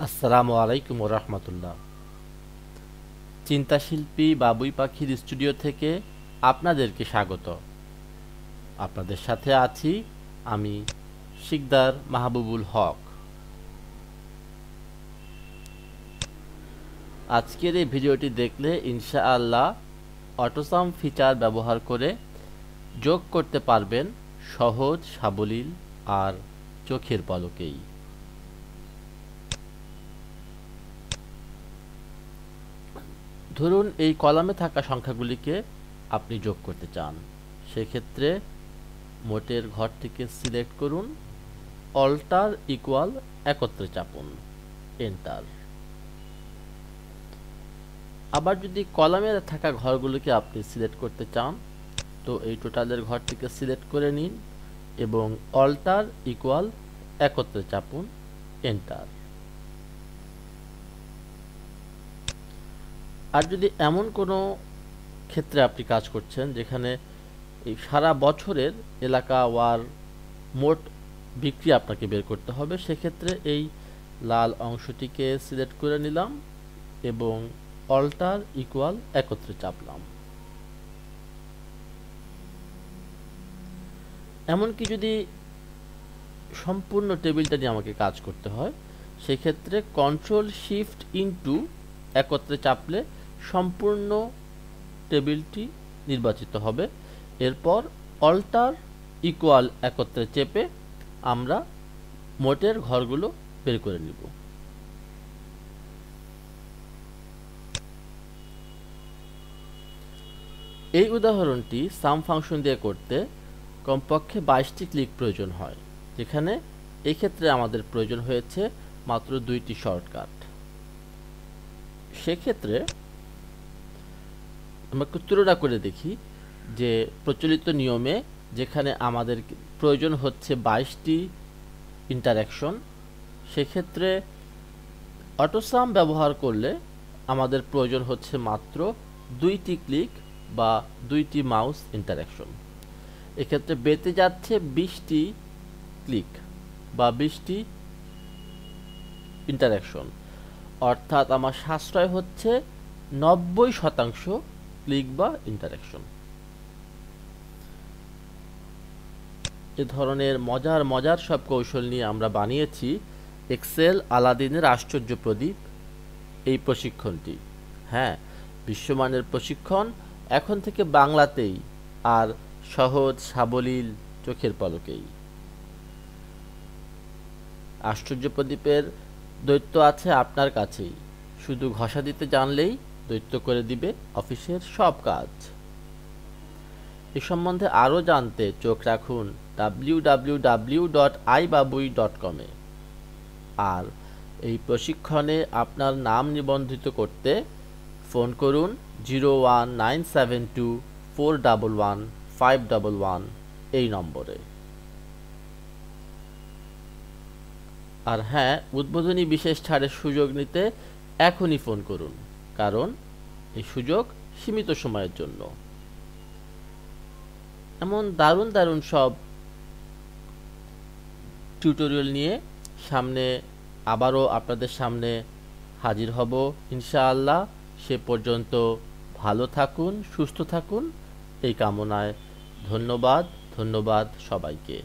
আসসালামু আলাইকুম রহমতুল্লাহ। চিন্তাশিল্পী বাবুই পাখির স্টুডিও থেকে আপনাদেরকে স্বাগত। আপনাদের সাথে আছি আমি শিকদার মাহবুবুল হক। আজকের এই ভিডিওটি দেখলে ইনশাআল্লাহ অটোসাম ফিচার ব্যবহার করে যোগ করতে পারবেন সহজ সাবলীল আর চোখের পলকেই। ধরুন এই কলামে থাকা সংখ্যাগুলিকে আপনি যোগ করতে চান, সেক্ষেত্রে মোটের ঘর থেকে সিলেক্ট করুন, অল্টার ইকুয়াল একত্রে চাপুন, এন্টার। আবার যদি কলামে থাকা ঘরগুলিকে আপনি সিলেক্ট করতে চান তো এই টোটালের ঘর থেকে সিলেক্ট করে নিন এবং অল্টার ইকুয়াল একত্রে চাপুন, এন্টার। আর যদি এমন কোনো ক্ষেত্রে আপনি কাজ করছেন যেখানে এই সারা বছরের এলাকা ওয়ার মোট বিক্রি আপনাকে বের করতে হবে, সেক্ষেত্রে এই লাল অংশটিকে সিলেক্ট করে নিলাম এবং অল্টার ইকুয়াল একত্রে চাপলাম। এমনকি যদি সম্পূর্ণ টেবিলটা নিয়ে আমাকে কাজ করতে হয়, সেক্ষেত্রে কন্ট্রোল শিফট ইনটু একত্রে চাপলে সম্পূর্ণ টেবিলটি নির্বাচিত হবে। এরপর অল্টার ইকুয়াল একত্রে চেপে আমরা মোটের ঘরগুলো বের করে নিব। এই উদাহরণটি সাম ফাংশন দিয়ে করতে কমপক্ষে 22টি ক্লিক প্রয়োজন হয়, যেখানে এই ক্ষেত্রে আমাদের প্রয়োজন হয়েছে মাত্র 2টি শর্টকাট। সেক্ষেত্রে আমরা একটু তুলনা করে দেখি যে প্রচলিত নিয়মে যেখানে আমাদের প্রয়োজন হচ্ছে 22টি ইন্টারঅ্যাকশন, সেক্ষেত্রে অটোসাম ব্যবহার করলে আমাদের প্রয়োজন হচ্ছে মাত্র 2টি ক্লিক বা 2টি মাউস ইন্টারঅ্যাকশন। এক্ষেত্রে বেঁচে যাচ্ছে 20টি ক্লিক বা 20টি ইন্টারঅ্যাকশন, অর্থাৎ আমার সাশ্রয় হচ্ছে 90% ক্লিক বা ইন্টারঅ্যাকশন। এ ধরনের মজার মজার সব কৌশল নিয়ে আমরা বানিয়েছি এক্সেল আলাদিনের আশ্চর্য প্রদীপ এই প্রশিক্ষণটি। হ্যাঁ, বিশ্বমানের প্রশিক্ষণ, এখন থেকে বাংলাতেই আর সহজ সাবলীল চোখের পলকেই। আশ্চর্য প্রদীপের দৈত্য আছে আপনার কাছেই, শুধু ঘষা দিতে জানলেই দৈত্য করে দিবে অফিসের সব কাজ। এ সম্বন্ধে আরও জানতে চোখ রাখুন www.ibabui.com এ। আর এই প্রশিক্ষণে আপনার নাম নিবন্ধিত করতে ফোন করুন 01972411511 এই নম্বরে। আর হ্যাঁ, উদ্বোধনী বিশেষ ছাড়ের সুযোগ নিতে এখনই ফোন করুন, কারণ এই সুযোগ সীমিত সময়ের জন্য। এমন দারুণ দারুণ সব টিউটোরিয়াল নিয়ে সামনে আবারও আপনাদের সামনে হাজির হব ইনশাআল্লাহ। সে পর্যন্ত ভালো থাকুন, সুস্থ থাকুন এই কামনায়। ধন্যবাদ সবাইকে।